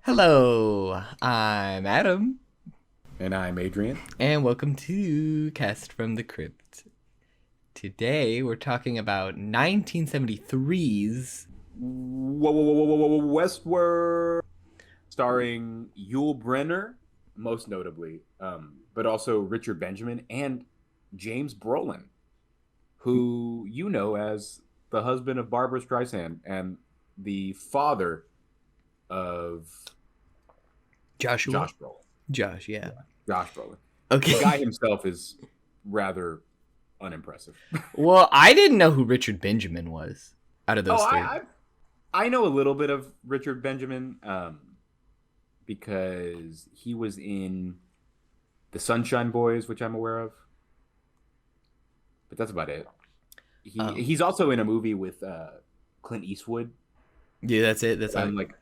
Hello, I'm Adam, And I'm Adrian. and welcome to Cast from the Crypt. Today we're talking about 1973's. Whoa, Westworld, starring Yul Brynner, most notably, but also Richard Benjamin and James Brolin, who you know as the husband of Barbara Streisand and the father of Joshua? Josh Brolin. Josh, yeah. Yeah, Josh Brolin. The guy Okay. himself is rather unimpressive. Well, I didn't know who Richard Benjamin was out of Oh, those three. I know a little bit of Richard Benjamin. Because he was in the Sunshine Boys, which I'm aware of, but that's about it. He Oh, he's also in a movie with Clint Eastwood yeah, that's it. That's that all. I'm like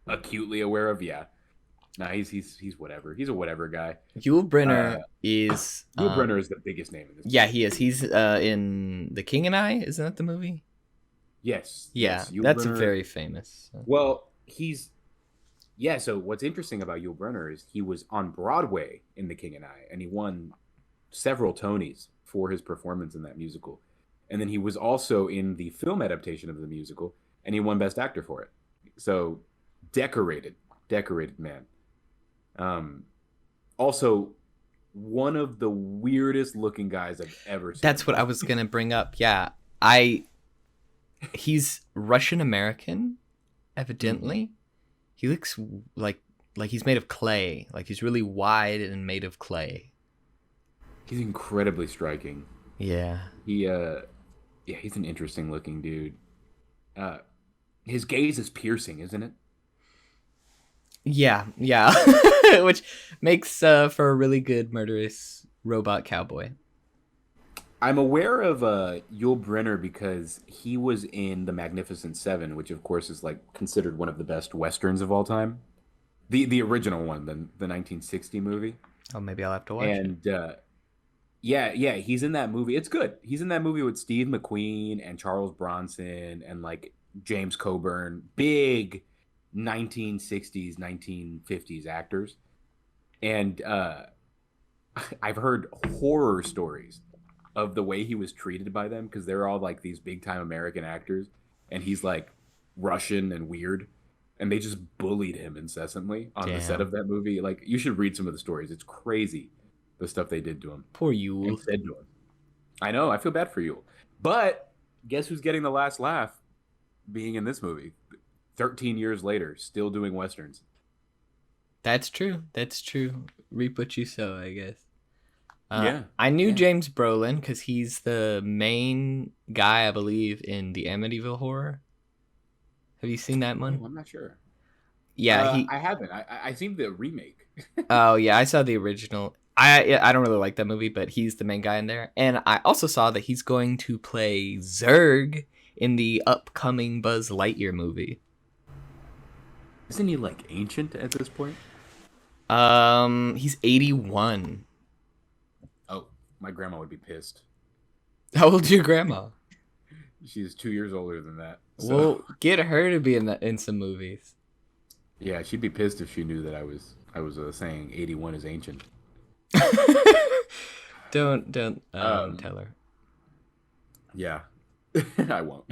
acutely aware of. Yeah, nah, he's whatever. He's a whatever guy. Yul Uh, Brynner is. Yul Brynner is the biggest name in this Yeah, movie. he is. He's in The King and I. Isn't that the movie? Yes, Yeah, yes, Yul that's Brynner. very famous. Well, he's yeah. So what's interesting about Yul Brynner is he was on Broadway in The King and I, and he won several Tonys for his performance in that musical. And then he was also in the film adaptation of the musical, and he won Best Actor for it. So decorated, decorated man. Um, Also, one of the weirdest looking guys I've ever That's seen. what I was gonna bring up. Yeah, I he's Russian American, Mhm. evidently. He looks like he's made of clay. Like he's really wide and made of clay. He's incredibly striking. Yeah. He, yeah, he's an interesting looking dude. Uh, his gaze is piercing, isn't it? Yeah, yeah. Which makes for a really good murderous robot cowboy. I'm aware of Yul Brynner because he was in The Magnificent Seven, which of course is like considered one of the best westerns of all time. The original one, the 1960 movie. Oh, maybe I'll have to watch it. And yeah, he's in that movie. It's good. He's in that movie with Steve McQueen and Charles Bronson and like James Coburn, big 1960s, 1950s actors. And I've heard horror stories of the way he was treated by them because they're all like these big time American actors, and he's like Russian and weird, and they just bullied him incessantly on the set Damn. of that movie. Like you should read some of the stories. It's crazy the stuff they did to him Poor and Yule. said to him. I know. I feel bad for you, but guess who's getting the last laugh? Being in this movie, 13 years later, still doing westerns. That's true. That's true. Reap what you sow, I guess. Yeah, I knew yeah. James Brolin because he's the main guy, I believe, in the Amityville Horror. Have you seen that Oh, one? I'm not sure. Yeah, he. I haven't. I seen the remake. Oh yeah, I saw the original. I don't really like that movie, but he's the main guy in there. And I also saw that he's going to play Zurg in the upcoming Buzz Lightyear movie. Isn't he like ancient at this point? He's 81. Oh, my grandma would be pissed. How old's your grandma? She's 2 years older than that. So Well, get her to be in some movies. yeah, she'd be pissed if she knew that I was saying 81 is ancient. Don't Um, tell her. yeah, I won't.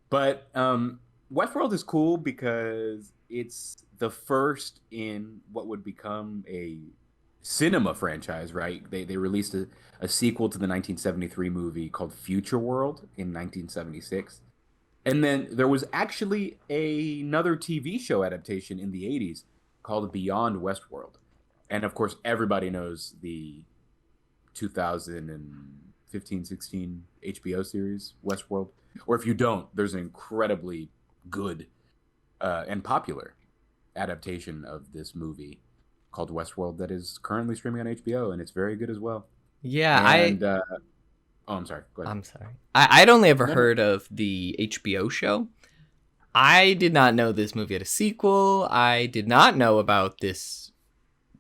But Westworld is cool because it's the first in what would become a cinema franchise, right? They released a sequel to the 1973 movie called Future World in 1976. And then there was actually another TV show adaptation in the 80s called Beyond Westworld. And of course, everybody knows the 2015-16 HBO series, Westworld. Or if you don't, there's an incredibly good and popular adaptation of this movie called Westworld that is currently streaming on HBO, and it's very good as well. Yeah, And, oh, I'm sorry. Go ahead. I'm sorry. I'd only ever No, no. heard of the HBO show. I did not know this movie had a sequel. I did not know about this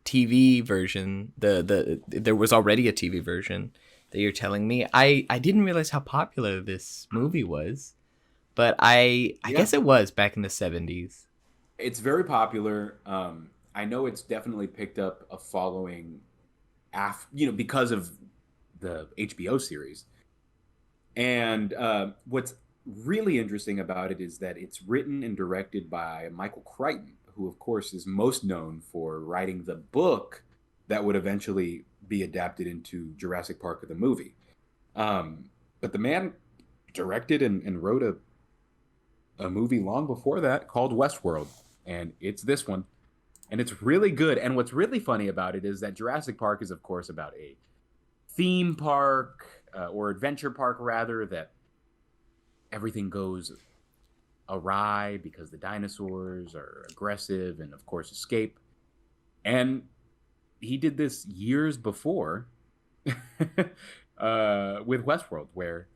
TV version. There was already a TV version that you're telling me. I didn't realize how popular this movie was, but I Yeah. guess it was back in the 70s. It's very popular. I know it's definitely picked up a following because of the HBO series. And what's really interesting about it is that it's written and directed by Michael Crichton, who, of course, is most known for writing the book that would eventually be adapted into Jurassic Park, the movie. But the man directed and wrote a movie long before that called Westworld, and it's this one. And it's really good. And what's really funny about it is that Jurassic Park is, of course, about a theme park or adventure park, rather, that everything goes awry because the dinosaurs are aggressive and, of course, escape. And he did this years before with Westworld, where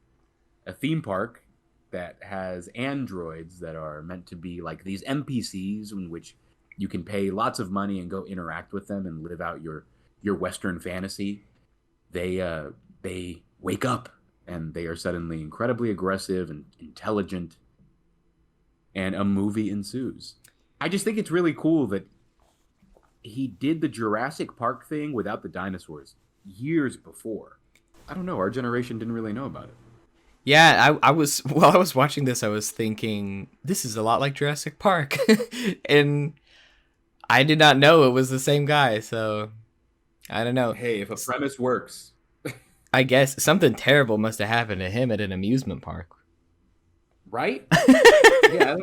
a theme park that has androids that are meant to be like these NPCs in which you can pay lots of money and go interact with them and live out your Western fantasy. They wake up and they are suddenly incredibly aggressive and intelligent, and a movie ensues. I just think it's really cool that he did the Jurassic Park thing without the dinosaurs years before. I don't know. Our generation didn't really know about it. Yeah, I was while I was watching this, I was thinking this is a lot like Jurassic Park, and I did not know it was the same guy. So I don't know. Hey, if a premise works, I guess something terrible must have happened to him at an amusement park. right? Yeah,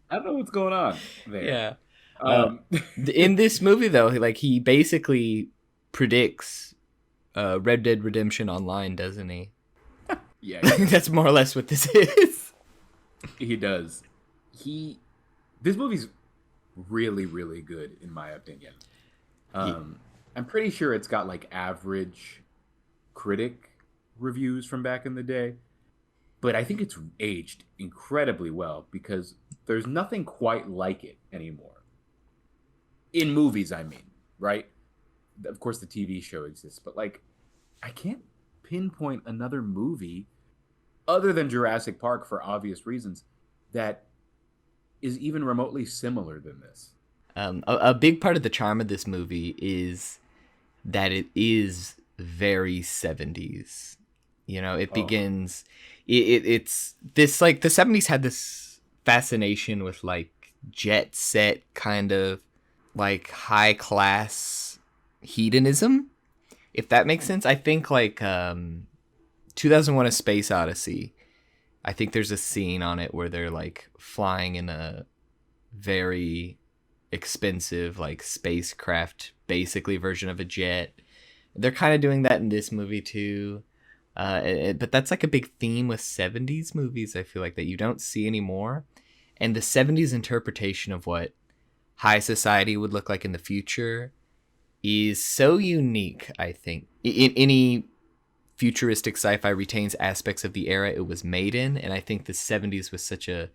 I don't know what's going on there. Yeah. Uh, Um, in this movie, though, he basically predicts Red Dead Redemption Online, doesn't he? yeah, he does. That's more or less what this is. He does. He This movie's really, really good in my opinion. He, Um, I'm pretty sure it's got like average critic reviews from back in the day, but I think it's aged incredibly well because there's nothing quite like it anymore. In movies, I mean, right? Of course, the TV show exists, but like, I can't pinpoint another movie other than Jurassic Park for obvious reasons that is even remotely similar than this. a big part of the charm of this movie is that it is very 70s. You know, it Oh, begins. It's this like the 70s had this fascination with like jet set kind of like high class hedonism, if that makes sense. I think like 2001 A Space Odyssey, I think there's a scene on it where they're like flying in a very expensive like spacecraft basically version of a jet. They're kind of doing that in this movie too. But that's like a big theme with 70s movies, I feel like, that you don't see anymore. And the 70s interpretation of what high society would look like in the future is so unique, I think. In any futuristic sci-fi retains aspects of the era it was made in, and I think the 70s was such a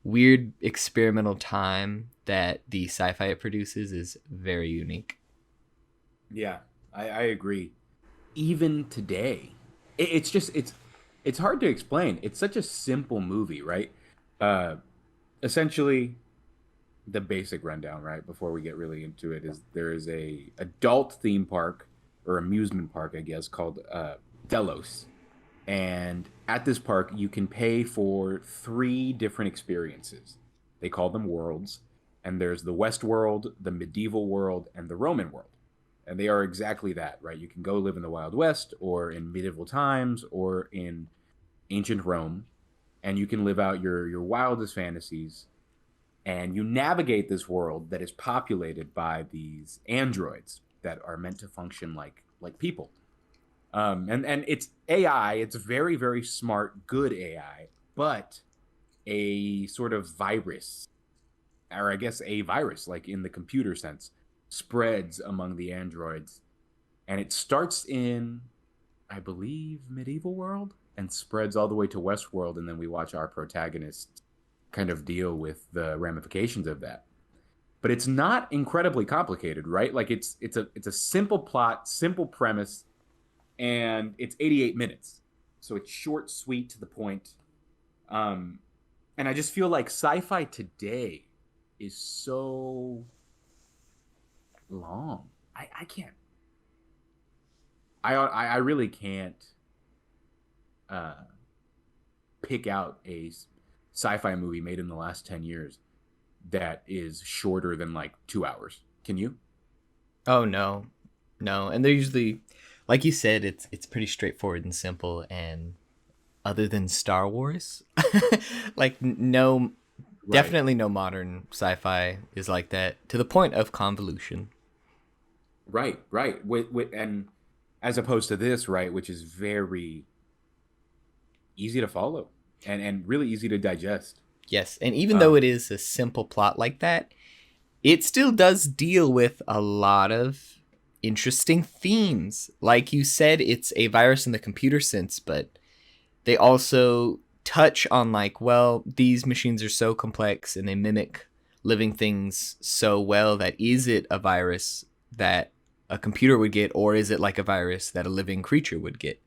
weird experimental time that the sci-fi it produces is very unique. yeah, I agree. Even today, it's just it's hard to explain. It's such a simple movie, right? Uh, Essentially, the basic rundown, right? Before we get really into it, is there is a adult theme park or amusement park, I guess, called Delos, and at this park you can pay for three different experiences. They call them worlds, and there's the West world, the medieval world, and the Roman world. And they are exactly that, right? You can go live in the Wild West or in medieval times or in ancient Rome, and you can live out your wildest fantasies, and you navigate this world that is populated by these androids that are meant to function like people. And it's AI. It's very, very smart, good AI, but a sort of virus, or I guess a virus, like in the computer sense, spreads among the androids, and it starts in, I believe, medieval world and spreads all the way to Westworld, and then we watch our protagonist kind of deal with the ramifications of that. But it's not incredibly complicated, right? Like it's a simple plot, simple premise, and it's 88 minutes. So it's short, sweet, to the point. Um, and I just feel like sci-fi today is so long. I can't. I really can't uh, pick out a sci-fi movie made in the last 10 years that is shorter than like 2 hours. Can you? Oh no, no, and they're usually, like you said, it's pretty straightforward and simple. And other than Star Wars, like no, Right. definitely no modern sci-fi is like that to the point of convolution. Right. And as opposed to this, right, which is very easy to follow and really easy to digest. Yes, and even though Um, it is a simple plot like that, it still does deal with a lot of interesting themes. Like you said, it's a virus in the computer sense, but they also touch on like, well, these machines are so complex and they mimic living things so well that is it a virus that a computer would get, or is it like a virus that a living creature would get?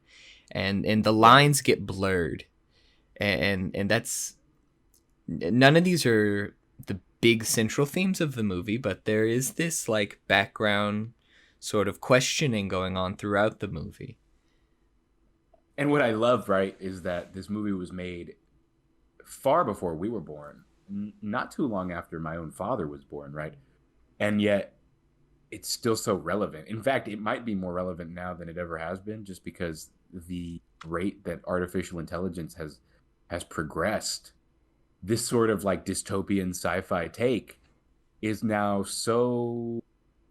And the right. lines get blurred, and that's, none of these are the big central themes of the movie, but there is this like background sort of questioning going on throughout the movie. And what I love, right, is that this movie was made far before we were born, not too long after my own father was born, right? And yet it's still so relevant. In fact, it might be more relevant now than it ever has been, just because the rate that artificial intelligence has progressed. This sort of like dystopian sci-fi take is now so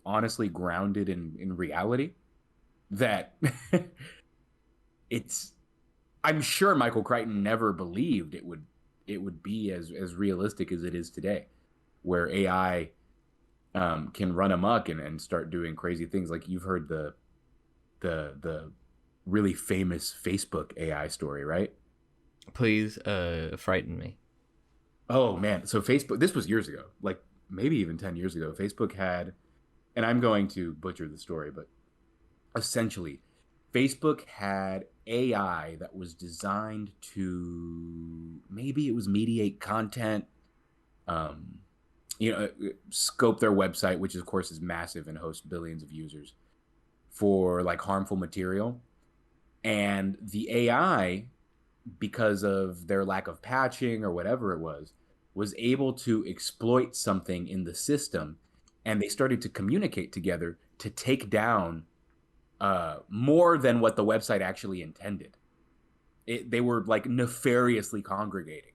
honestly grounded in reality that it's I'm sure Michael Crichton never believed it would be as realistic as it is today, where AI can run amok and start doing crazy things. Like you've heard the really famous Facebook AI story, right? Please frighten me. Oh man, so Facebook. This was years ago, like maybe even 10 years ago. Facebook had, and I'm going to butcher the story, but essentially, Facebook had AI that was designed to maybe it was mediate content, um, scope their website, which of course is massive and hosts billions of users for like harmful material. And the AI, because of their lack of patching or whatever it was able to exploit something in the system, and they started to communicate together to take down more than what the website actually intended. They were like nefariously congregating,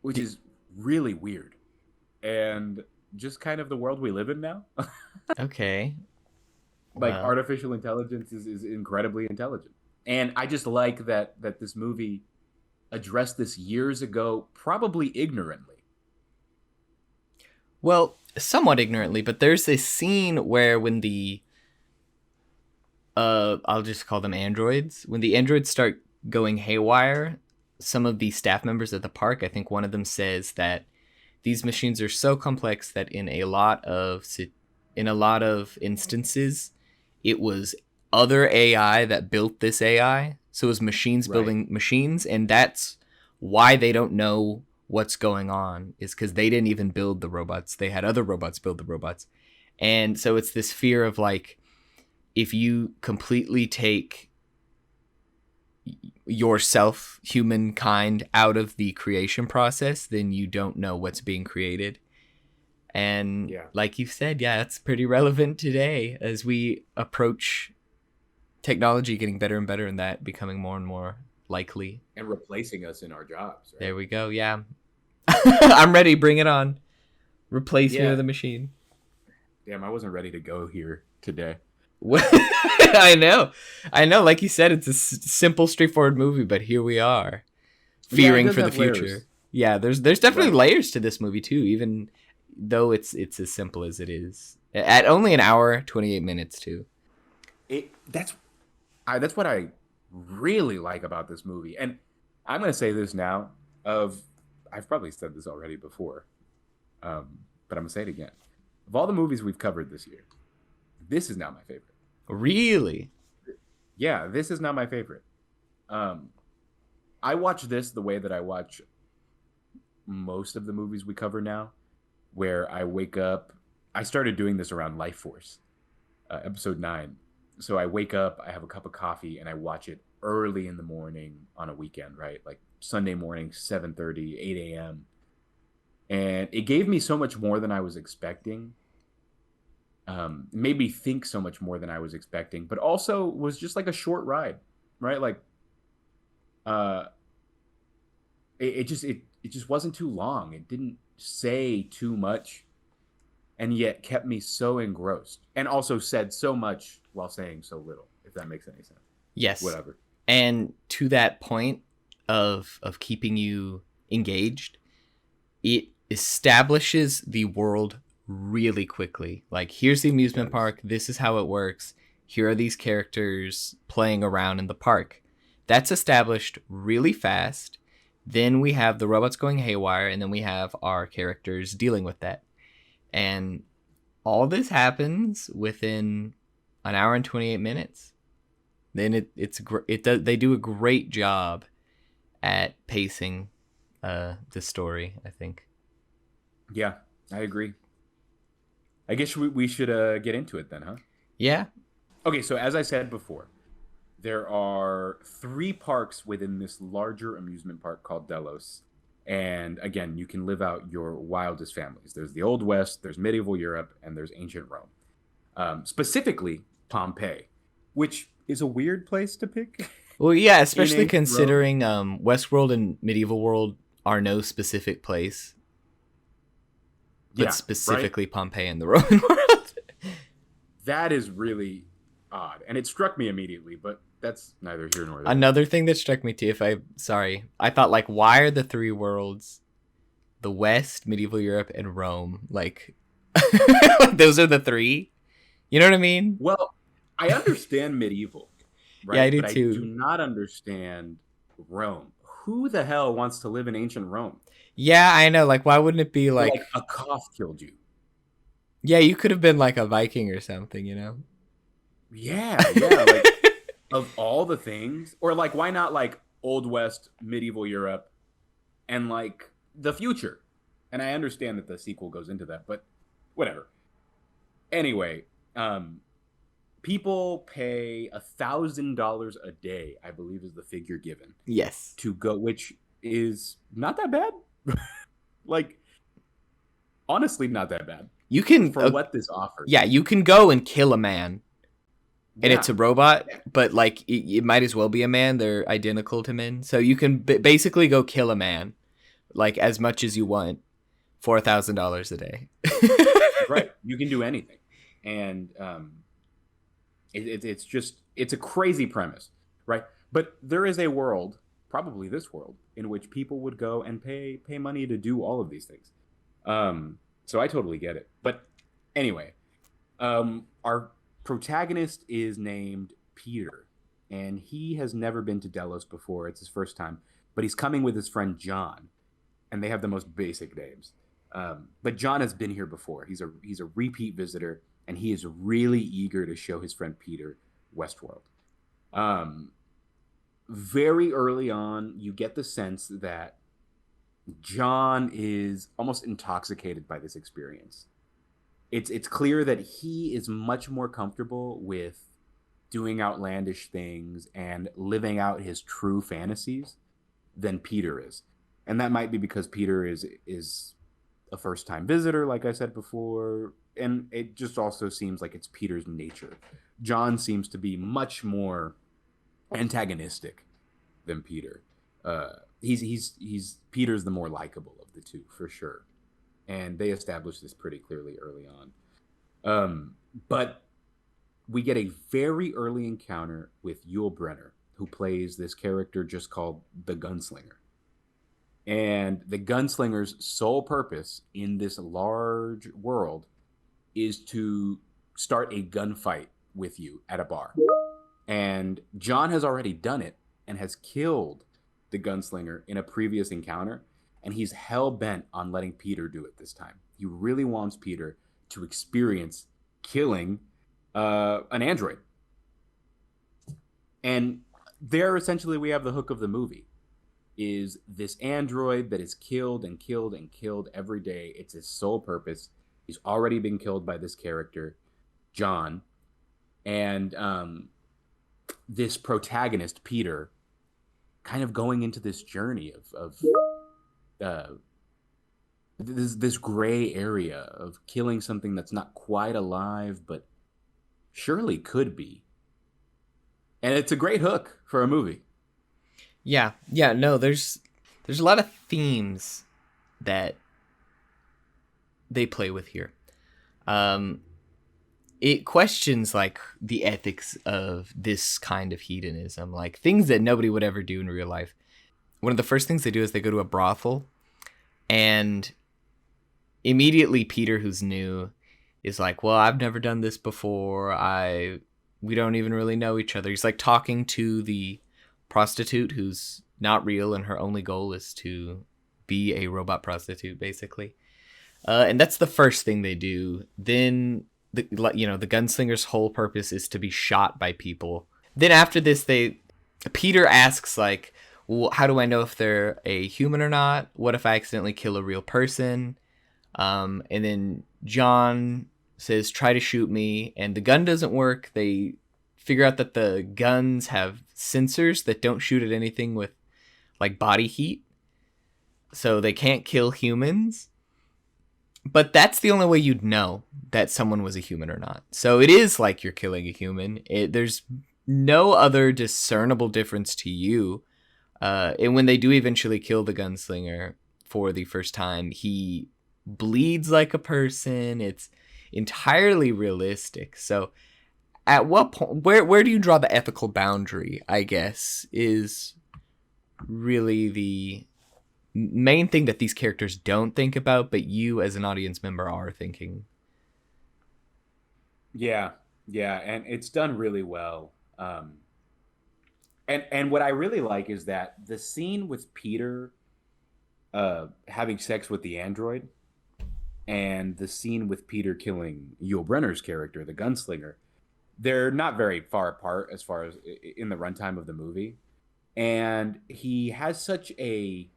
which is really weird and just kind of the world we live in now. Okay. Like Well, artificial intelligence is incredibly intelligent, and I just like that this movie addressed this years ago, probably ignorantly. well, somewhat ignorantly, but there's this scene where when the I'll just call them androids, when the androids start going haywire, some of the staff members at the park, I think one of them says that these machines are so complex that in a lot of instances it was other AI that built this AI. So it was machines Right. building machines, and that's why they don't know what's going on, is because they didn't even build the robots. They had other robots build the robots. And so it's this fear of like, if you completely take yourself, humankind, out of the creation process, then you don't know what's being created. And Yeah. like you said, yeah, it's pretty relevant today as we approach technology getting better and better, and that becoming more and more likely. And replacing us in our jobs, right? There we go. Yeah. I'm ready. Bring it on. Replace me Yeah. with a machine. Damn, I wasn't ready to go here today. I know. I know. Like you said, it's a simple, straightforward movie, but here we are, Yeah, it fearing does for the have future. layers. Yeah, there's definitely Right. layers to this movie too, even though it's as simple as it is. At only an hour, 28 minutes too. It that's what I really like about this movie. And I'm gonna say this now, of I've probably said this already before. But I'm gonna say it again. Of all the movies we've covered this year, this is now my favorite. Really? Yeah, this is now my favorite. Um, I watch this the way that I watch most of the movies we cover now, where I wake up. I started doing this around Life Force, episode 9. So I wake up, I have a cup of coffee, and I watch it early in the morning on a weekend, right? Like Sunday morning, 7:30, 8 a.m. And it gave me so much more than I was expecting. Made me think so much more than I was expecting, but also was just like a short ride, right? Like, uh, it just wasn't too long. It didn't say too much, and yet kept me so engrossed, and also said so much while saying so little. If that makes any sense. Yes. Whatever. And to that point of keeping you engaged, it establishes the world really quickly. Like, here's the amusement park. This is how it works. Here are these characters playing around in the park. That's established really fast. Then we have the robots going haywire, and then we have our characters dealing with that. And all this happens within an hour and 28 minutes. Then they do a great job at pacing the story, I think. Yeah, I agree. I guess we should get into it then, huh? Yeah. Okay, so as I said before, there are 3 parks within this larger amusement park called Delos. And again, you can live out your wildest families. There's the Old West, there's medieval Europe, and there's ancient Rome. Specifically, Pompeii, which is a weird place to pick. Well, yeah, In especially ancient Rome. considering Westworld and medieval world are no specific place, but Yeah, right? specifically Pompeii and the Roman world. That is really odd. And it struck me immediately, but that's neither here nor there. Another thing that struck me too, I thought, like, why are the 3 worlds, the West, medieval Europe, and Rome, like, those are the 3? You know what I mean? Well, I understand medieval, right? Yeah, I do But I do too. not understand Rome. Who the hell wants to live in ancient Rome? Yeah, I know. Like, why wouldn't it be Or like, like a cough killed you. yeah, you could have been like a Viking or something, you know? Yeah, yeah. Like of all the things, or like why not like Old West, medieval Europe, and like the future? And I understand that the sequel goes into that, but whatever. Anyway, people pay $1,000 a day, I believe is the figure given, Yes. to go, which is not that bad. Like, honestly, not that bad You can, for what this offers. yeah, you can go and kill a man, and Yeah. it's a robot, but like it might as well be a man. They're identical to men, so you can basically go kill a man, like, as much as you want for $1,000 a day. Right. You can do anything, and it's a crazy premise, right? But there is a world, probably this world, in which people would go and pay money to do all of these things. So I totally get it. But anyway, our protagonist is named Peter, and he has never been to Delos before. It's his first time, but he's coming with his friend John, and they have the most basic names. But John has been here before. He's a repeat visitor, and he is really eager to show his friend Peter Westworld. Very early on, you get the sense that John is almost intoxicated by this experience. It's clear that he is much more comfortable with doing outlandish things and living out his true fantasies than Peter is. And that might be because Peter is a first time visitor, like I said before, and it just also seems like it's Peter's nature. John seems to be much more antagonistic than Peter. He's Peter's the more likable of the two, for sure, and they established this pretty clearly early on. But we get a very early encounter with Yul Brynner, who plays this character just called the Gunslinger. And the Gunslinger's sole purpose in this large world is to start a gunfight with you at a bar. And John has already done it and has killed the Gunslinger in a previous encounter. And he's hell-bent on letting Peter do it this time. He really wants Peter to experience killing an android. And there, essentially, we have the hook of the movie. is this android that is killed and killed and killed every day. It's his sole purpose. He's already been killed by this character, John. And this protagonist, Peter, kind of going into this journey of this gray area of killing something that's not quite alive, but surely could be. And it's a great hook for a movie. Yeah, yeah, no, there's a lot of themes that they play with here. It questions like the ethics of this kind of hedonism, like things that nobody would ever do in real life. One of the first things they do is they go to a brothel, and immediately Peter, who's new, is like, well, I've never done this before. We don't even really know each other. He's like talking to the prostitute who's not real, and her only goal is to be a robot prostitute, basically. And that's the first thing they do. Then the gunslinger's whole purpose is to be shot by people. Then after this, Peter asks like, well, how do I know if they're a human or not? What if I accidentally kill a real person? And then John says, try to shoot me, and the gun doesn't work. They figure out that the guns have sensors that don't shoot at anything with like body heat, so they can't kill humans. But that's the only way you'd know that someone was a human or not. So it is like you're killing a human. There's no other discernible difference to you. And when they do eventually kill the gunslinger for the first time, he bleeds like a person. It's entirely realistic. So at what point, where do you draw the ethical boundary, I guess, is really the main thing that these characters don't think about, but you as an audience member are thinking. Yeah, and it's done really well. And what I really like is that the scene with Peter having sex with the android, and the scene with Peter killing Yul Brynner's character, the gunslinger, they're not very far apart as far as in the runtime of the movie. And he has such a,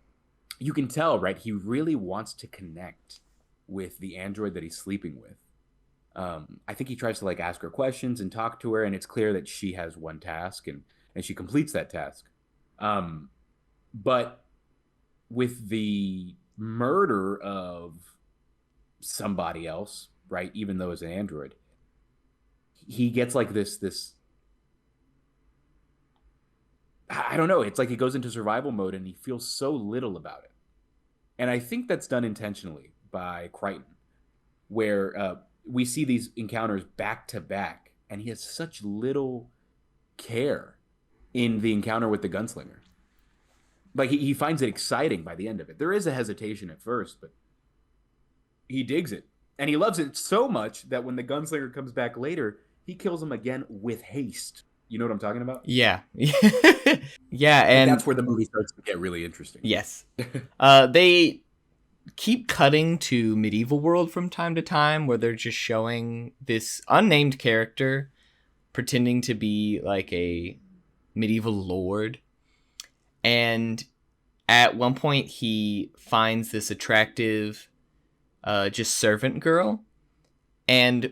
you can tell, right? He really wants to connect with the android that he's sleeping with. I think he tries to like ask her questions and talk to her, and it's clear that she has one task, and she completes that task. But with the murder of somebody else, right? Even though it's an android, he gets like this. I don't know. It's like he goes into survival mode and he feels so little about it. And I think that's done intentionally by Crichton, where we see these encounters back to back, and he has such little care in the encounter with the gunslinger. Like he finds it exciting by the end of it. There is a hesitation at first, but he digs it. And he loves it so much that when the gunslinger comes back later, he kills him again with haste. You know what I'm talking about? Yeah. Yeah, and that's where the movie starts to get really interesting. Yes. They keep cutting to medieval world from time to time, where they're just showing this unnamed character pretending to be like a medieval lord. And at one point he finds this attractive just servant girl, and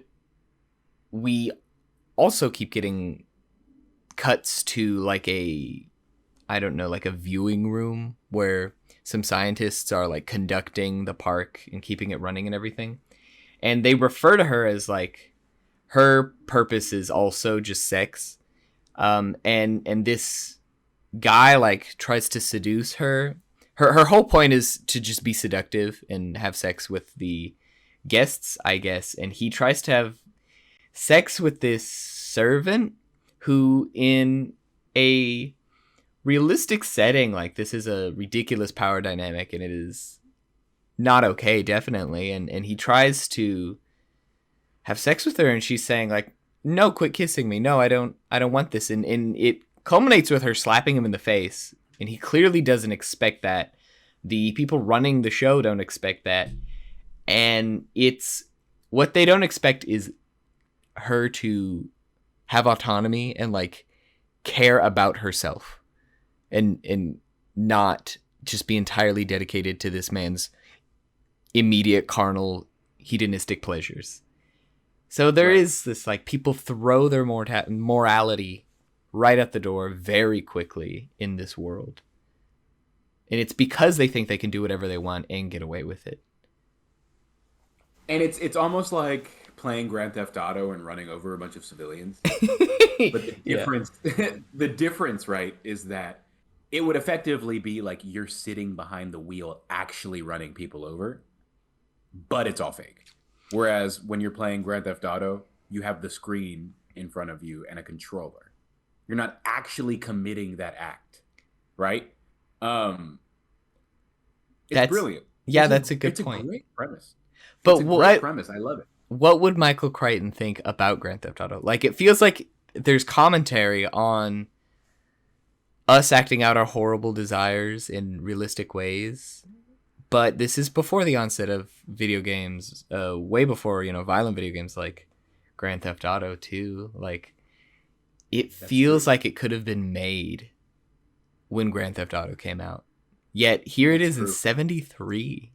we also keep getting cuts to like a, I don't know, like a viewing room where some scientists are like conducting the park and keeping it running and everything. And they refer to her as like, her purpose is also just sex. And this guy like tries to seduce her. Her whole point is to just be seductive and have sex with the guests, I guess. And he tries to have sex with this servant who, in a realistic setting, like this is a ridiculous power dynamic, and it is not okay, definitely. And he tries to have sex with her, and she's saying like, no, quit kissing me. No, I don't want this. And it culminates with her slapping him in the face. And he clearly doesn't expect that. The people running the show don't expect that. And it's, what they don't expect is her to have autonomy and like care about herself. And not just be entirely dedicated to this man's immediate carnal hedonistic pleasures. So there Right. is this, like, people throw their morality right at the door very quickly in this world. And it's because they think they can do whatever they want and get away with it. And it's almost like playing Grand Theft Auto and running over a bunch of civilians. But the Yeah. difference, the difference, right, is that it would effectively be like you're sitting behind the wheel, actually running people over, but it's all fake. Whereas when you're playing Grand Theft Auto, you have the screen in front of you and a controller. You're not actually committing that act, right? Um, it's That's brilliant. yeah, that's a good It's a point. great premise. It's But a great premise. I love it. what would Michael Crichton think about Grand Theft Auto? Like, it feels like there's commentary on us acting out our horrible desires in realistic ways, but this is before the onset of video games, way before, violent video games like Grand Theft Auto 2. Like, it That's true. feels like it could have been made when Grand Theft Auto came out. Yet here it That's is in true. 73.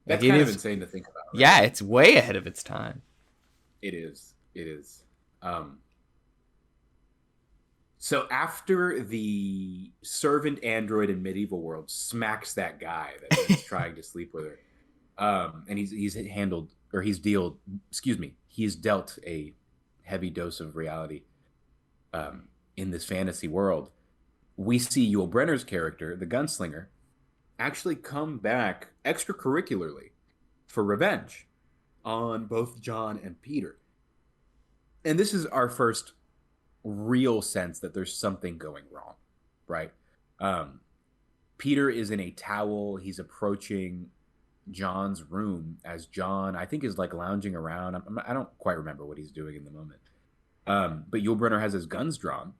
Like, That's it kind of is, insane to think about, right? yeah, it's way ahead of its time. It is. It is. So after the servant android in medieval world smacks that guy that's trying to sleep with her, and he's dealt a heavy dose of reality in this fantasy world. We see Yul Brynner's character, the gunslinger, actually come back extracurricularly for revenge on both John and Peter. And this is our first real sense that there's something going wrong, right? Peter is in a towel. He's approaching John's room as John, I think, is like lounging around. I don't quite remember what he's doing in the moment. But Yul Brynner has his guns drawn.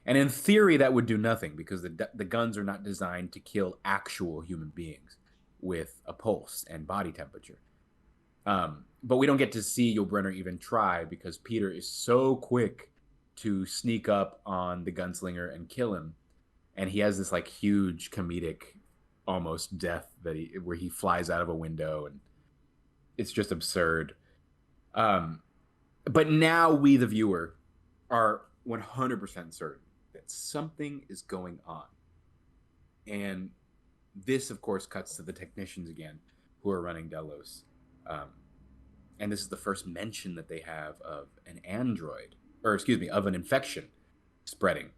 And in theory, that would do nothing because the guns are not designed to kill actual human beings with a pulse and body temperature. But we don't get to see Yul Brynner even try because Peter is so quick to sneak up on the gunslinger and kill him. And he has this like huge comedic almost death where he flies out of a window, and it's just absurd. But now we, the viewer, are 100% certain that something is going on. And this, of course, cuts to the technicians again who are running Delos. And this is the first mention that they have of an android, or excuse me, of an infection spreading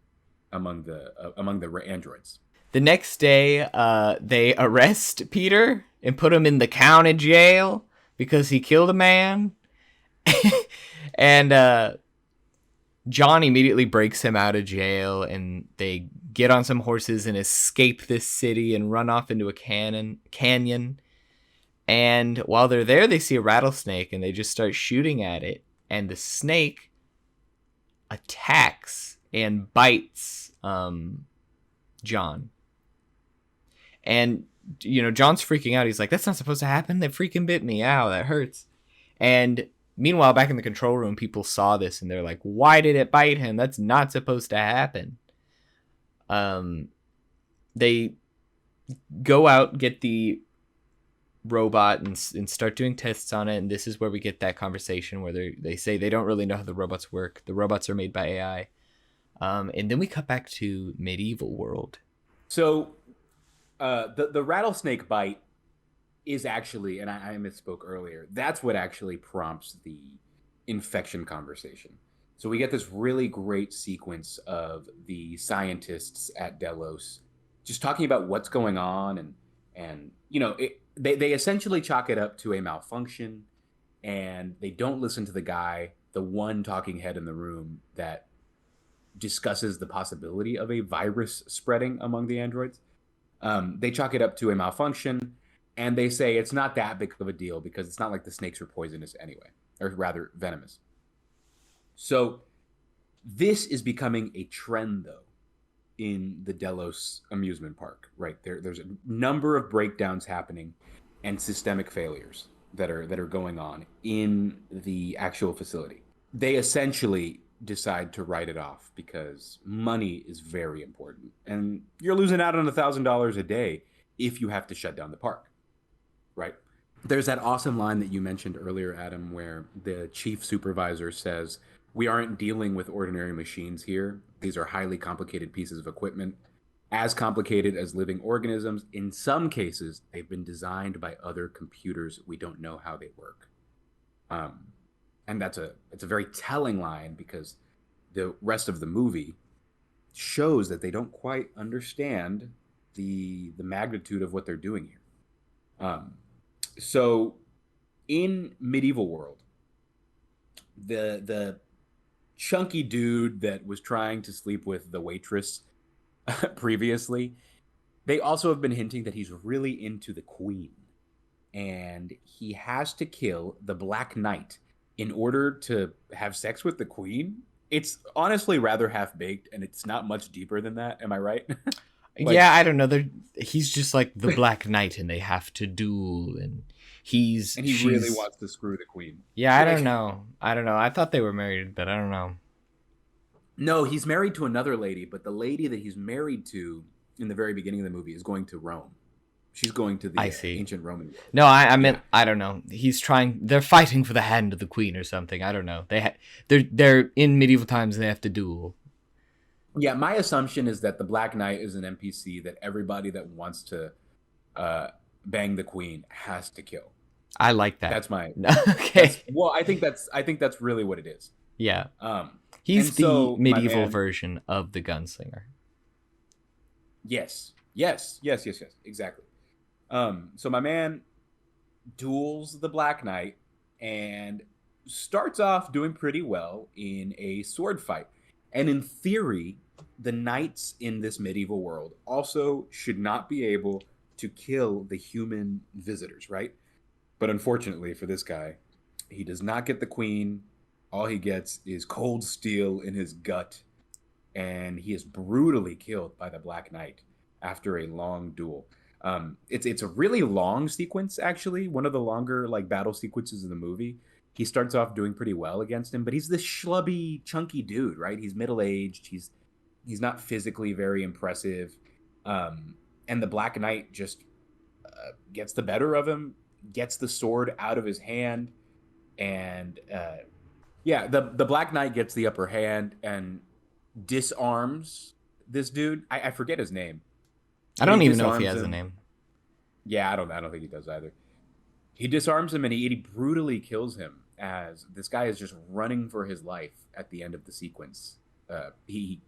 among the androids. The next day, they arrest Peter and put him in the county jail because he killed a man. And John immediately breaks him out of jail, and they get on some horses and escape this city and run off into a canyon. And while they're there, they see a rattlesnake, and they just start shooting at it. And the snake attacks and bites John. And, John's freaking out. He's like, that's not supposed to happen. They freaking bit me. Ow, that hurts. And meanwhile, back in the control room, people saw this, and they're like, why did it bite him? That's not supposed to happen. They go out, get the robot, and start doing tests on it. And this is where we get that conversation where they say they don't really know how the robots work. The robots are made by AI. And then we cut back to medieval world. So the rattlesnake bite is actually, and I misspoke earlier, that's what actually prompts the infection conversation. So we get this really great sequence of the scientists at Delos just talking about what's going on, and they essentially chalk it up to a malfunction, and they don't listen to the guy, the one talking head in the room that discusses the possibility of a virus spreading among the androids. They chalk it up to a malfunction, and they say it's not that big of a deal because it's not like the snakes are poisonous anyway, or rather venomous. So this is becoming a trend, though, in the Delos amusement park, right? There's a number of breakdowns happening and systemic failures that are going on in the actual facility. They essentially decide to write it off because money is very important, and you're losing out on $1,000 a day if you have to shut down the park, right? There's that awesome line that you mentioned earlier, Adam, where the chief supervisor says, "We aren't dealing with ordinary machines here. These are highly complicated pieces of equipment, as complicated as living organisms. In some cases, they've been designed by other computers. We don't know how they work." Um, and it's a very telling line because the rest of the movie shows that they don't quite understand the magnitude of what they're doing here. So in medieval world, the chunky dude that was trying to sleep with the waitress previously, they also have been hinting that he's really into the queen, and he has to kill the Black Knight in order to have sex with the queen. It's honestly rather half baked, and it's not much deeper than that. Am I right? Yeah, I don't know. He's just like the Black Knight, and they have to duel, and he really wants to screw the queen. Yeah, I don't know. I thought they were married, but I don't know. No, he's married to another lady, but the lady that he's married to in the very beginning of the movie is going to Rome. She's going to the ancient Roman world. No, I meant I don't know. They're fighting for the hand of the queen or something. I don't know. They're in medieval times. They have to duel. Yeah, my assumption is that the Black Knight is an NPC that everybody that wants to bang the queen has to kill. I like that. That's my okay. I think that's really what it is. Yeah. He's the medieval version of the gunslinger. Yes. Exactly. So my man duels the Black Knight and starts off doing pretty well in a sword fight. And in theory, the knights in this medieval world also should not be able to kill the human visitors, right? But unfortunately for this guy, he does not get the queen. All he gets is cold steel in his gut, and he is brutally killed by the Black Knight after a long duel. It's a really long sequence, actually, one of the longer like battle sequences in the movie. He starts off doing pretty well against him, but he's this schlubby, chunky dude, right? He's middle-aged. He's not physically very impressive. And the Black Knight just gets the better of him, gets the sword out of his hand, and the Black Knight gets the upper hand and disarms this dude. I forget his name. I don't even know if he has a name. Yeah, I don't think he does either. He disarms him and he brutally kills him as this guy is just running for his life at the end of the sequence. He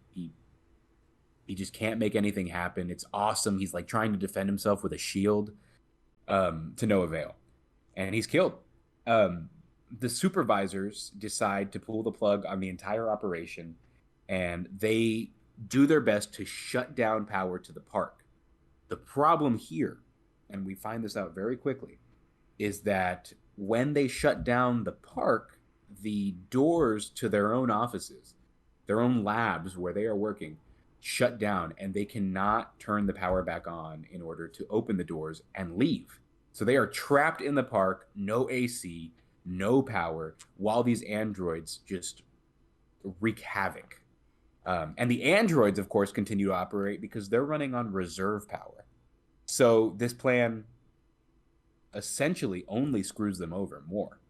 just can't make anything happen. It's awesome. He's like trying to defend himself with a shield to no avail. And he's killed. The supervisors decide to pull the plug on the entire operation, and they do their best to shut down power to the park. The problem here, and we find this out very quickly, is that when they shut down the park, the doors to their own offices, their own labs where they are working, shut down, and they cannot turn the power back on in order to open the doors and leave. So they are trapped in the park, no AC, no power, while these androids just wreak havoc. And the androids, of course, continue to operate because they're running on reserve power. So this plan essentially only screws them over more.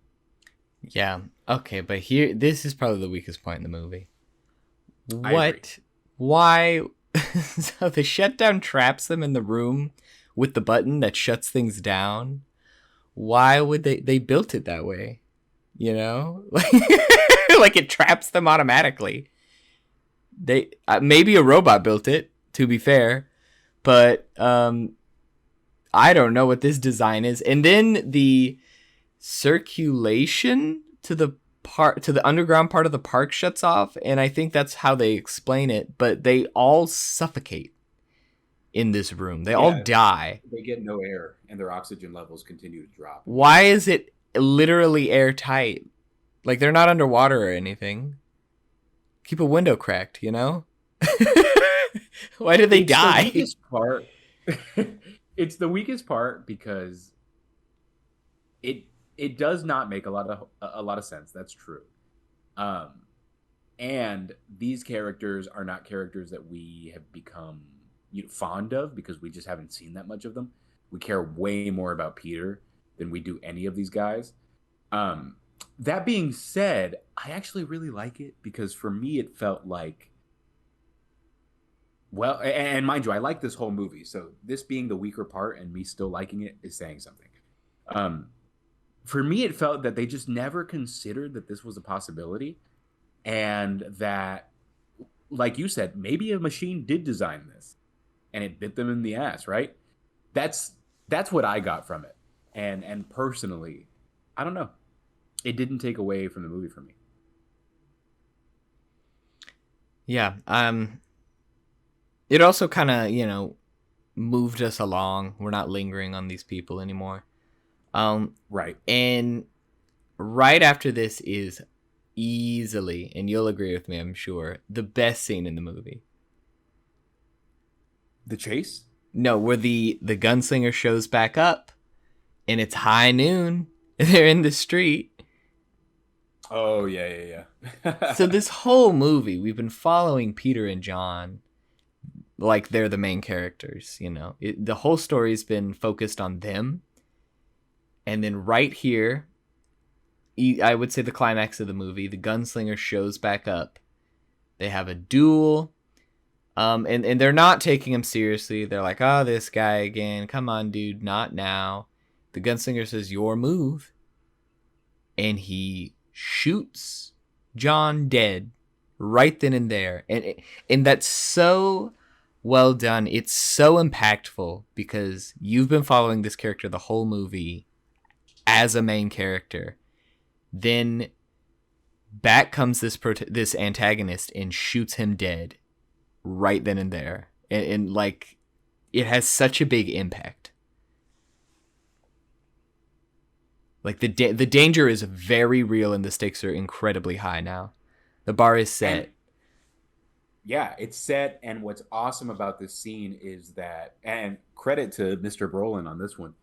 Yeah. Okay, but this is probably the weakest point in the movie. Why? So the shutdown traps them in the room with the button that shuts things down. Why would they built it that way? You know? Like it traps them automatically. They maybe a robot built it, to be fair, but I don't know what this design is. And then the circulation to the underground part of the park shuts off, and I think that's how they explain it, but they all suffocate in this room. They all die. They get no air and their oxygen levels continue to drop. Why is it literally airtight? Like they're not underwater or anything. Keep a window cracked, you know? Why did they die? The weakest part. It's the weakest part because it does not make a lot of sense. That's true. And these characters are not characters that we have become fond of because we just haven't seen that much of them. We care way more about Peter than we do any of these guys. Um, that being said, I actually really like it because for me, it felt like, well, and mind you, I like this whole movie. So this being the weaker part and me still liking it is saying something. Um, for me, it felt that they just never considered that this was a possibility and that, like you said, maybe a machine did design this and it bit them in the ass, right? That's that's what I got from it. And personally, I don't know. It didn't take away from the movie for me. Yeah. It also kind of, moved us along. We're not lingering on these people anymore. Um, Right. and right after this is easily, and you'll agree with me, I'm sure, the best scene in the movie. The chase? No, where the gunslinger shows back up, and it's high noon. They're in the street. Oh yeah, yeah, So yeah. this whole movie, we've been following Peter and John like they're the main characters. The whole story's been focused on them, and then right here, I would say the climax of the movie, the gunslinger shows back up. They have a duel. And they're not taking him seriously. They're like, oh, this guy again. Come on, dude, not now. The gunslinger says, your move. And he shoots John dead right then and there. And that's so well done. It's so impactful because you've been following this character the whole movie as a main character. Then back comes this antagonist and shoots him dead right then and there, and like it has such a big impact. Like the danger is very real and the stakes are incredibly high now. The bar is And set. yeah, it's set. And what's awesome about this scene is that, and credit to Mr. Brolin on this one,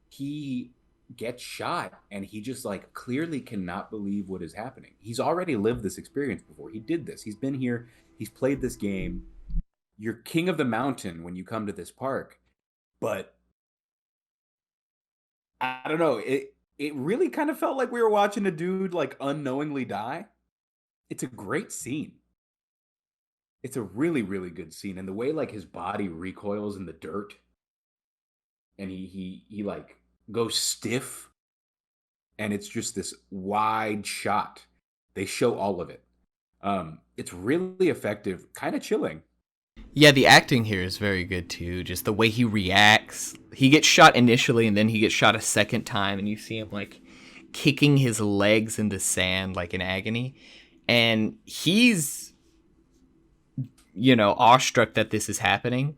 he gets shot and he just like clearly cannot believe what is happening. He's already lived this experience before. He did this. He's been here. He's played this game. You're king of the mountain when you come to this park, but I don't know. It really kind of felt like we were watching a dude like unknowingly die. It's a great scene. It's a really really good scene, and the way like his body recoils in the dirt, and he like goes stiff, and it's just this wide shot. They show all of it. It's really effective, kind of chilling. Yeah, the acting here is very good too. Just the way he reacts. He gets shot initially and then he gets shot a second time, and you see him like kicking his legs in the sand like in agony. And he's, awestruck that this is happening.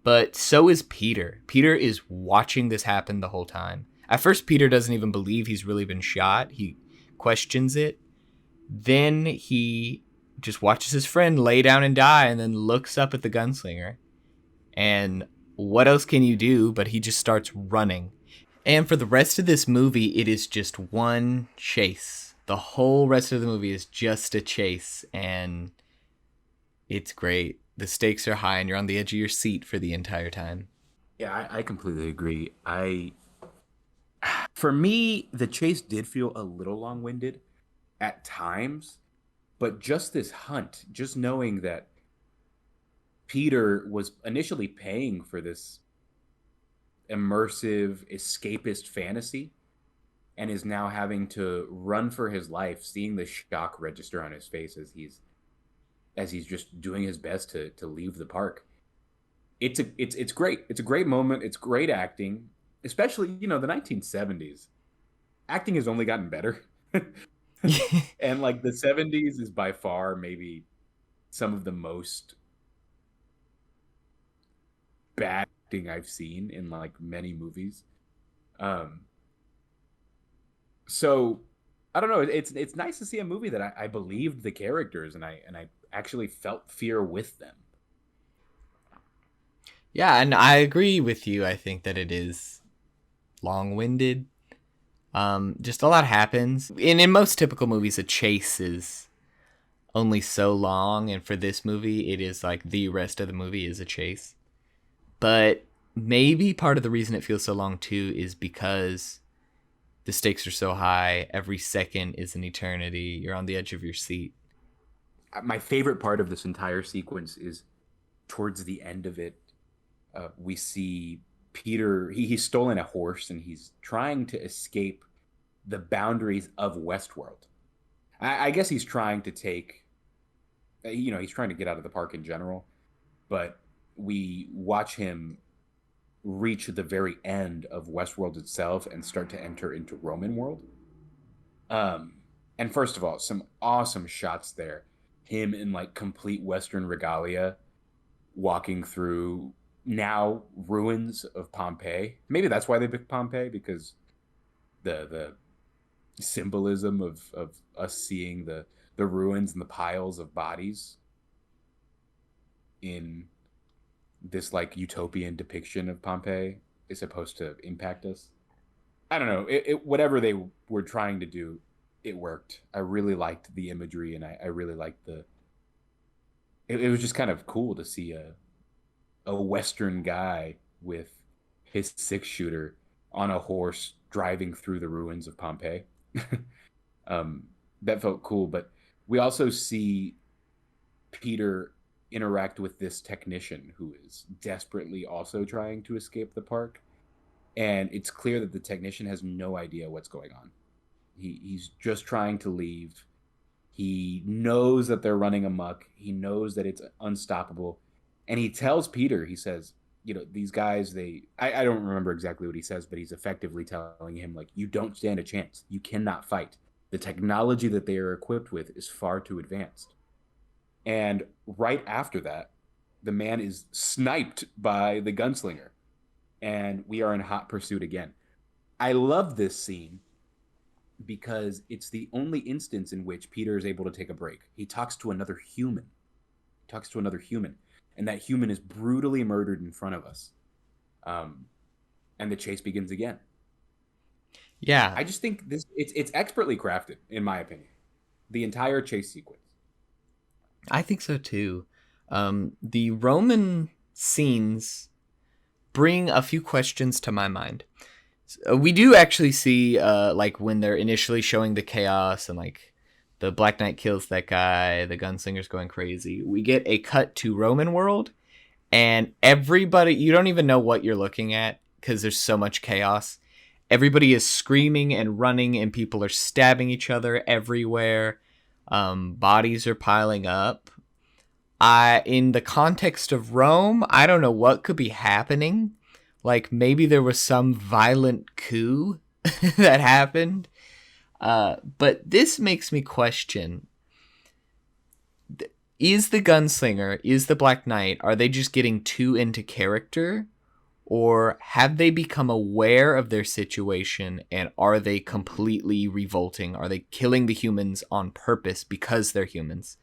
But so is Peter. Peter is watching this happen the whole time. At first, Peter doesn't even believe he's really been shot. He questions it. Then he just watches his friend lay down and die and then looks up at the gunslinger. And what else can you do? But he just starts running. And for the rest of this movie, it is just one chase. The whole rest of the movie is just a chase. And it's great. The stakes are high and you're on the edge of your seat for the entire time. Yeah, I completely agree. For me, the chase did feel a little long winded at times, but just this hunt, just knowing that Peter was initially paying for this immersive escapist fantasy and is now having to run for his life, seeing the shock register on his face as he's just doing his best to leave the park. It's great. It's a great moment. It's great acting, especially the 1970s. Acting has only gotten better. And like the 70s is by far maybe some of the most bad acting I've seen in like many movies. Um, so I don't know. It's nice to see a movie that I believed the characters and I actually felt fear with them. Yeah, and I agree with you. I think that it is long winded. Just a lot happens. And in most typical movies, a chase is only so long, and for this movie, it is like the rest of the movie is a chase. But maybe part of the reason it feels so long too is because the stakes are so high. Every second is an eternity. You're on the edge of your seat. My favorite part of this entire sequence is towards the end of it. We see Peter. He's stolen a horse and he's trying to escape the boundaries of Westworld. I guess he's trying to take, he's trying to get out of the park in general. But we watch him reach the very end of Westworld itself and start to enter into Roman world. Um, and first of all, some awesome shots there. Him in like complete Western regalia, walking through now ruins of Pompeii. Maybe that's why they picked Pompeii, because the symbolism of us seeing the ruins and the piles of bodies in this like utopian depiction of Pompeii is supposed to impact us. I don't know. Whatever they were trying to do, it worked. I really liked the imagery, and I really liked the. It was just kind of cool to see a Western guy with his 6 shooter on a horse driving through the ruins of Pompeii. um, that felt cool, but we also see Peter interact with this technician who is desperately also trying to escape the park. And it's clear that the technician has no idea what's going on. He's just trying to leave. He knows that they're running amok. He knows that it's unstoppable. And he tells Peter, he says, these guys, I don't remember exactly what he says, but he's effectively telling him, like, you don't stand a chance. You cannot fight. The technology that they are equipped with is far too advanced. And right after that, the man is sniped by the gunslinger. And we are in hot pursuit again. I love this scene because it's the only instance in which Peter is able to take a break. He talks to another human. And that human is brutally murdered in front of us. And the chase begins again. Yeah, I just think it's expertly crafted, in my opinion. The entire chase sequence. I think so too. The Roman scenes bring a few questions to my mind. We do actually see, like, when they're initially showing the chaos and, like, the Black Knight kills that guy, the gunslinger's going crazy. We get a cut to Roman world, and everybody, you don't even know what you're looking at because there's so much chaos. Everybody is screaming and running, and people are stabbing each other everywhere. Bodies are piling up. In the context of Rome, I don't know what could be happening. Like, maybe there was some violent coup that happened. But this makes me question, is the gunslinger, is the Black Knight, are they just getting too into character? Or have they become aware of their situation, and are they completely revolting? Are they killing the humans on purpose because they're humans?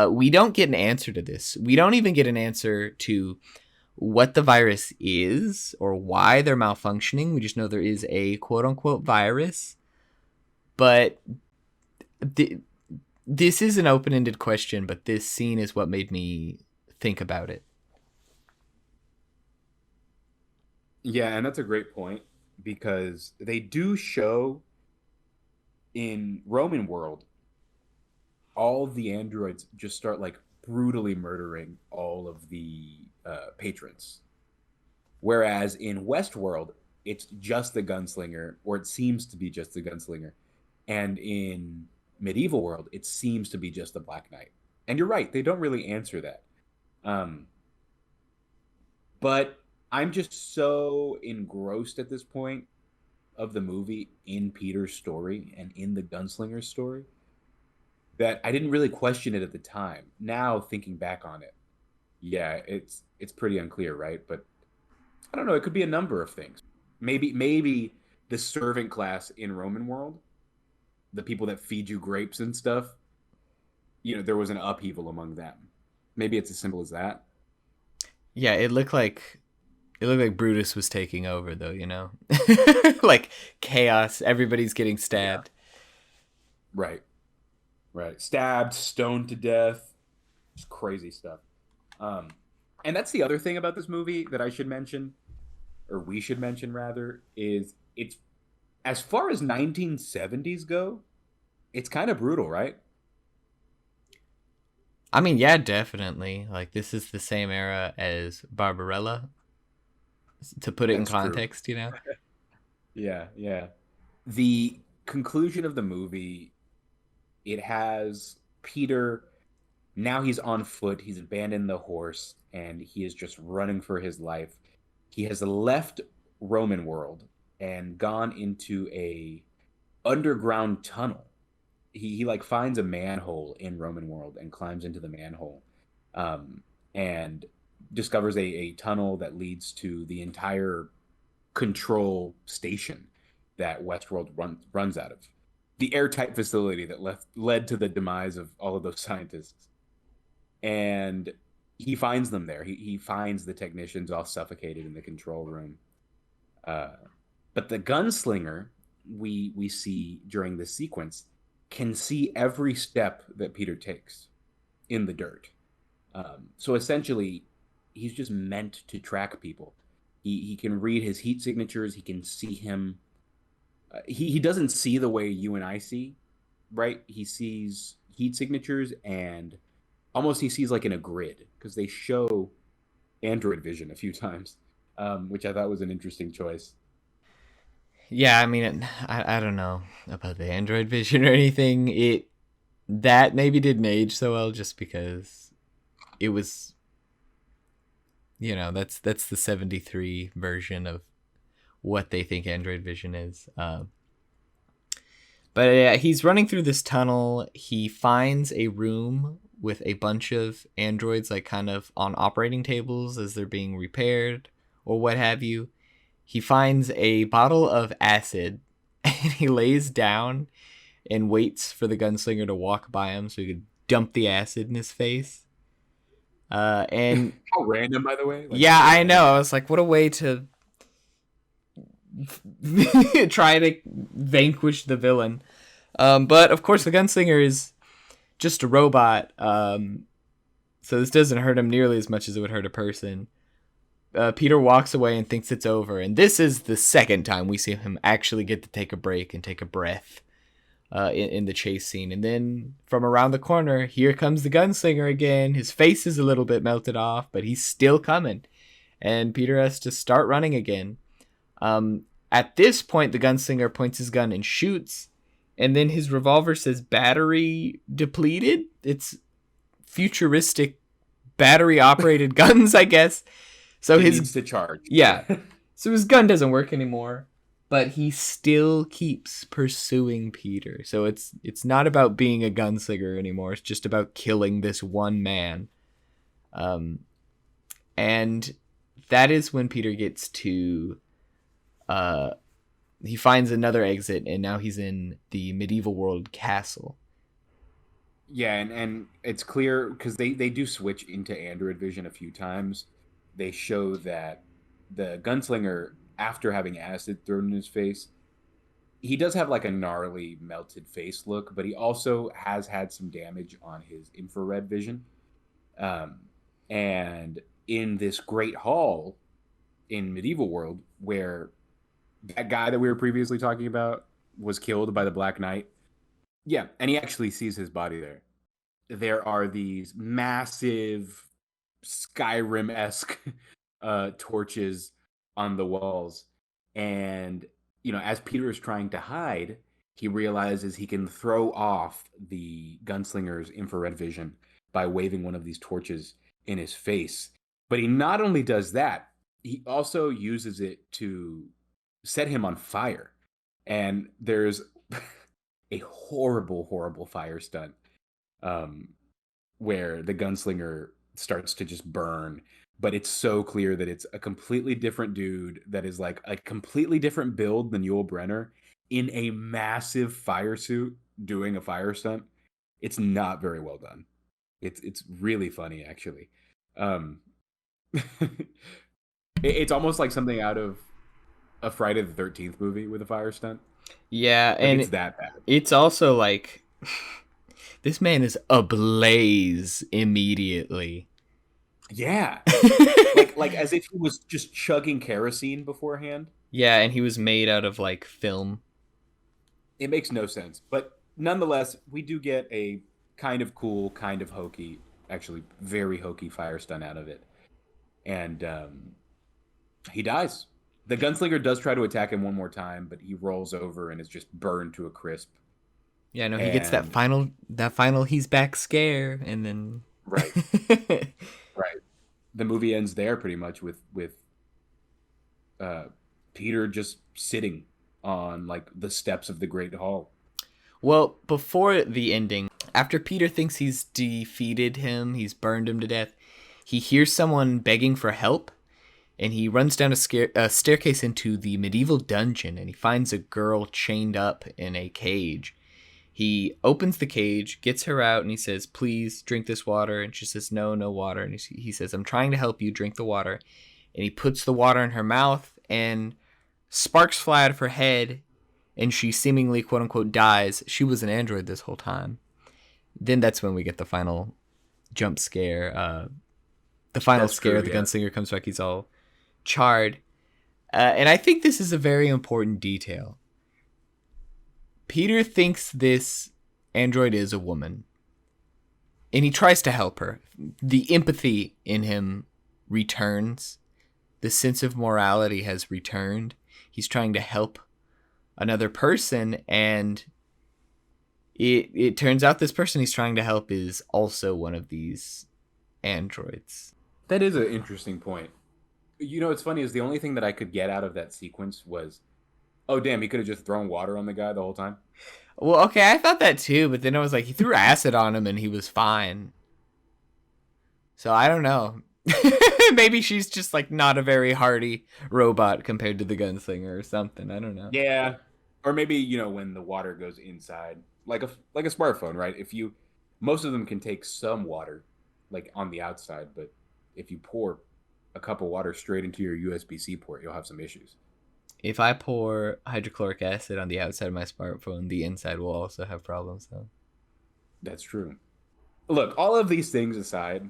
We don't get an answer to this. We don't even get an answer to what the virus is or why they're malfunctioning. We just know there is a quote-unquote virus. But this is an open-ended question, but this scene is what made me think about it. Yeah, and that's a great point because they do show in Roman world all the androids just start like brutally murdering all of the patrons. Whereas in Westworld, it's just the gunslinger, or it seems to be just the gunslinger. And in medieval world, it seems to be just the Black Knight. And you're right, they don't really answer that. Um, but I'm just so engrossed at this point of the movie in Peter's story and in the gunslinger's story that I didn't really question it at the time. Now thinking back on it, yeah, it's pretty unclear, right? But I don't know, it could be a number of things. Maybe the servant class in Roman world, the people that feed you grapes and stuff, there was an upheaval among them. Maybe it's as simple as that. Yeah, it looked like Brutus was taking over, though, like chaos, everybody's getting Yeah. stabbed. Right. Right. Stabbed, stoned to death. Just crazy stuff. Um, and that's the other thing about this movie that I should mention, or we should mention rather, is it's as far as 1970s go, it's kind of brutal, right? I mean, yeah, definitely. Like, this is the same era as Barbarella, to put it in That's true. context, you know? Yeah, yeah. The conclusion of the movie, it has Peter. Now he's on foot. He's abandoned the horse and he is just running for his life. He has left Roman world and gone into a underground tunnel. He like finds a manhole in Roman world and climbs into the manhole, um, and discovers a tunnel that leads to the entire control station that Westworld runs out of. The airtight facility that led to the demise of all of those scientists. And he finds them there. He finds the technicians all suffocated in the control room. Uh, but the gunslinger we see during this sequence can see every step that Peter takes in the dirt. So essentially, he's just meant to track people. He can read his heat signatures. He can see him. He doesn't see the way you and I see, right? He sees heat signatures and almost he sees like in a grid because they show Android vision a few times, which I thought was an interesting choice. Yeah, I mean, I don't know about the Android vision or anything. That maybe didn't age so well just because it was, that's the 73 version of what they think Android vision is. But yeah, he's running through this tunnel. He finds a room with a bunch of androids, like kind of on operating tables as they're being repaired or what have you. He finds a bottle of acid and he lays down and waits for the gunslinger to walk by him so he could dump the acid in his face. And How random, by the way. Like yeah, so I know. random. I was like, what a way to try to vanquish the villain. But of course, the gunslinger is just a robot. So this doesn't hurt him nearly as much as it would hurt a person. Peter walks away and thinks it's over. And this is the second time we see him actually get to take a break and take a breath in the chase scene. And then from around the corner, here comes the gunslinger again. His face is a little bit melted off, but he's still coming. And Peter has to start running again. At this point, the gunslinger points his gun and shoots. And then his revolver says battery depleted. It's futuristic battery operated guns, I guess. So It his needs to charge. yeah. So his gun doesn't work anymore, but he still keeps pursuing Peter. So it's not about being a gunslinger anymore. It's just about killing this one man. And that is when Peter gets to he finds another exit and now he's in the medieval world castle. Yeah, and it's clear because they do switch into Android vision a few times. They show that the gunslinger, after having acid thrown in his face, he does have like a gnarly melted face look, but he also has had some damage on his infrared vision. Um, and in this great hall in medieval world, where that guy that we were previously talking about was killed by the Black Knight, yeah, and he actually sees his body there. There are these massive Skyrim esque torches on the walls. And, as Peter is trying to hide, he realizes he can throw off the gunslinger's infrared vision by waving one of these torches in his face. But he not only does that, he also uses it to set him on fire. And there's a horrible, horrible fire stunt, um, where the gunslinger starts to just burn. But it's so clear that it's a completely different dude that is like a completely different build than Yul Brenner in a massive fire suit doing a fire stunt. It's not very well done. It's really funny actually. Um, it's almost like something out of a Friday the 13th movie with a fire stunt. Yeah, Like and it's that bad. it's also like This man is ablaze immediately. Yeah, like as if he was just chugging kerosene beforehand. Yeah, and he was made out of like film. It makes no sense, but nonetheless, we do get a kind of cool, kind of hokey, actually very hokey fire stunt out of it, and he dies. The gunslinger does try to attack him one more time, but he rolls over and is just burned to a crisp. Yeah, no, he gets And that final he's back scare, and then right, right. The movie ends there pretty much with uh, Peter just sitting on like the steps of the Great Hall. Well, before the ending, after Peter thinks he's defeated him, he's burned him to death, he hears someone begging for help, and he runs down a staircase into the medieval dungeon, and he finds a girl chained up in a cage. He opens the cage, gets her out, and he says, "Please drink this water." And she says, "No, no water." And he says, "I'm trying to help you, drink the water." And he puts the water in her mouth, and sparks fly out of her head, and she seemingly, quote unquote, dies. She was an android this whole time. Then that's when we get the final jump scare. The final That's scare, true, the yeah. gunslinger comes back, he's all charred. And I think this is a very important detail. Peter thinks this android is a woman, and he tries to help her. The empathy in him returns. The sense of morality has returned. He's trying to help another person, and it turns out this person he's trying to help is also one of these androids. That is an interesting point. You know, what's funny is the only thing that I could get out of that sequence was, oh damn, he could have just thrown water on the guy the whole time. Well, okay, I thought that too, but then I was like, he threw acid on him and he was fine. So I don't know. Maybe she's just like not a very hardy robot compared to the gunslinger or something. I don't know. Yeah, or maybe when the water goes inside, like a smartphone, right? If you, most of them can take some water, like on the outside, but if you pour a cup of water straight into your USB-C port, you'll have some issues. If I pour hydrochloric acid on the outside of my smartphone, the inside will also have problems, though. That's true. Look, all of these things aside,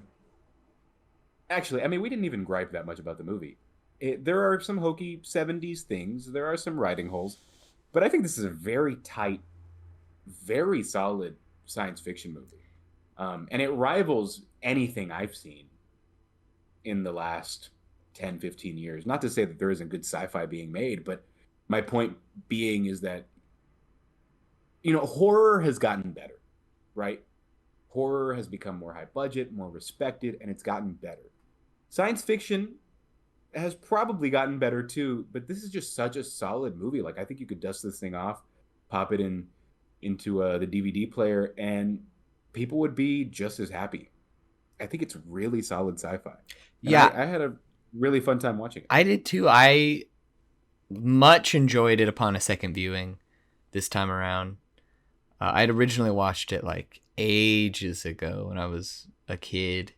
actually, I mean, we didn't even gripe that much about the movie. There are some hokey 70s things, there are some writing holes, but I think this is a very tight, very solid science fiction movie. And it rivals anything I've seen in the last 10, 15 years. Not to say that there isn't good sci-fi being made, but my point being is that, horror has gotten better, right? Horror has become more high budget, more respected, and it's gotten better. Science fiction has probably gotten better too, but this is just such a solid movie. Like, I think you could dust this thing off, pop it into the DVD player, and people would be just as happy. I think it's really solid sci-fi. And Yeah, I had a really fun time watching it. I did too. I much enjoyed it upon a second viewing this time around. I'd originally watched it like ages ago when I was a kid.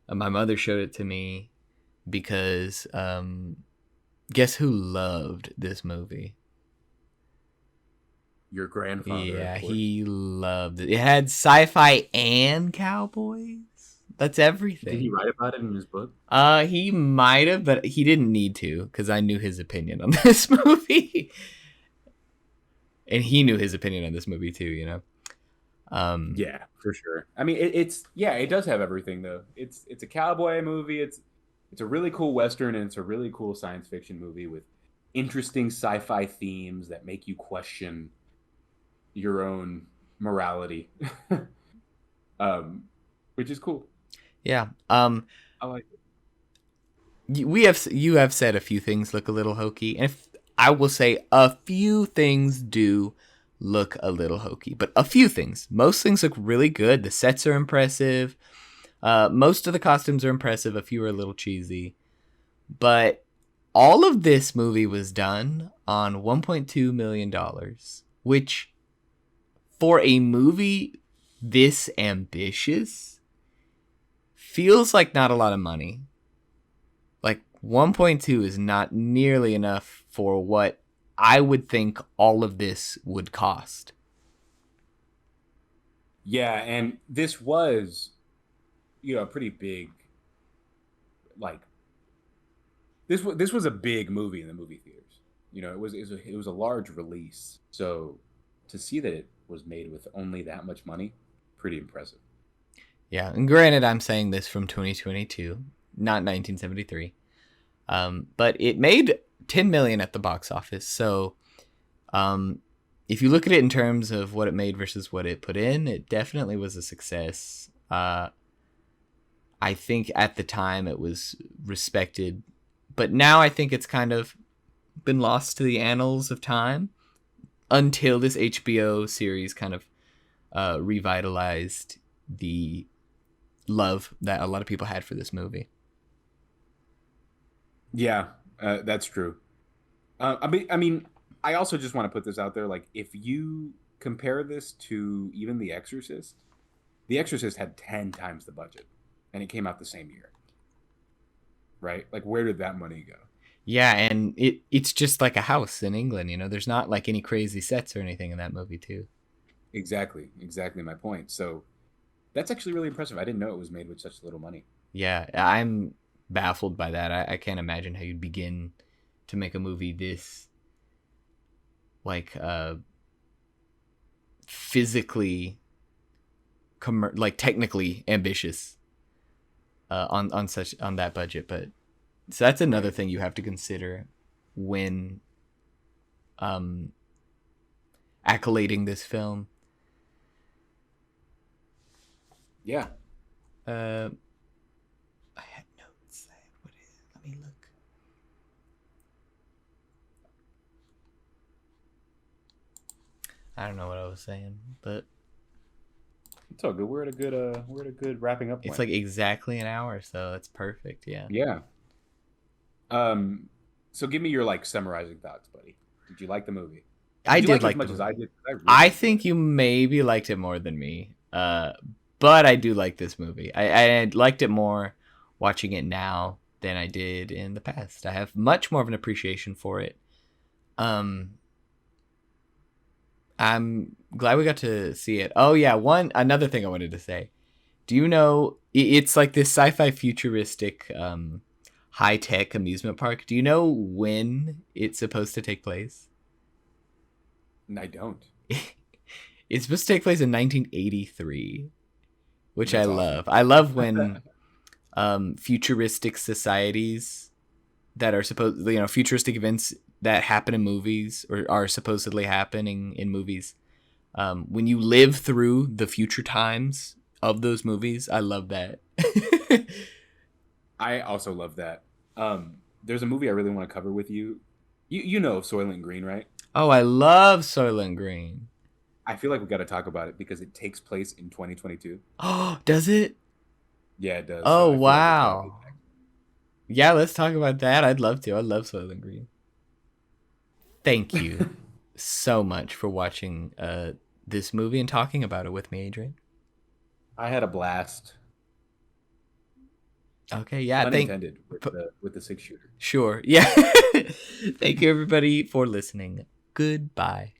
My mother showed it to me because guess who loved this movie? Your grandfather. Yeah, of course. he loved it. It had sci-fi and cowboys. That's everything. Did he write about it in his book? He might have, but he didn't need to because I knew his opinion on this movie, and he knew his opinion on this movie too. Yeah, for sure. I mean, it does have everything though. It's a cowboy movie. It's a really cool western, and it's a really cool science fiction movie with interesting sci-fi themes that make you question your own morality, which is cool. Yeah. I like it. You have said a few things look a little hokey, and if I will say a few things do look a little hokey, but a few things. Most things look really good. The sets are impressive. Most of the costumes are impressive. A few are a little cheesy, but all of this movie was done on $1.2 million, which for a movie this ambitious feels like not a lot of money. Like 1.2 is not nearly enough for what I would think all of this would cost. Yeah, and this was, a pretty big, like this was a big movie in the movie theaters. It was a large release. So to see that it was made with only that much money, pretty impressive. Yeah, and granted, I'm saying this from 2022, not 1973. But it made 10 million at the box office. So, um, if you look at it in terms of what it made versus what it put in, it definitely was a success. I think at the time it was respected, but now I think it's kind of been lost to the annals of time until this HBO series kind of revitalized the love that a lot of people had for this movie. Yeah, that's true. I mean, I also just want to put this out there. Like, if you compare this to even The Exorcist had 10 times the budget, and it came out the same year, right? Like, where did that money go? Yeah, and it's just like a house in England, you know. There's not like any crazy sets or anything in that movie too. Exactly my point. So that's actually really impressive. I didn't know it was made with such little money. Yeah, I'm baffled by that. I can't imagine how you'd begin to make a movie this like physically like technically ambitious on that budget, but so that's another Right. thing you have to consider when um accolading this film. Yeah. Uh I had notes. What is? Let me look. I don't know what I was saying, but It's all good. We're at a good wrapping up it's point. like exactly an hour, so that's perfect. Yeah. Yeah. Um. So give me your summarizing thoughts, buddy. Did you like the movie? I Did you did like it as like the much as I movie. did? 'Cause I really I enjoyed think it. you maybe liked it more than me. But I do like this movie. I liked it more watching it now than I did in the past. I have much more of an appreciation for it. Um, I'm glad we got to see it. Oh yeah, one another thing I wanted to say. Do you know it's like this sci-fi futuristic high-tech amusement park. Do you know when it's supposed to take place? And I don't. It's supposed to take place in 1983, which I That's awesome. love. I love when futuristic societies that are supposed, futuristic events that happen in movies or are supposedly happening in movies. When you live through the future times of those movies, I love that. I also love that. There's a movie I really want to cover with you. You know Soylent Green, right? Oh, I love Soylent Green. I feel like we got to talk about it because it takes place in 2022. Oh, does it? Yeah, it does. So Oh, I feel like it's got to be. wow. Yeah, let's talk about that. I'd love to. I love Soylent Green. Thank you so much for watching this movie and talking about it with me, Adrian. I had a blast, Okay, yeah, pun intended, with the 6 shooter. sure. Yeah. Thank you everybody for listening. Goodbye.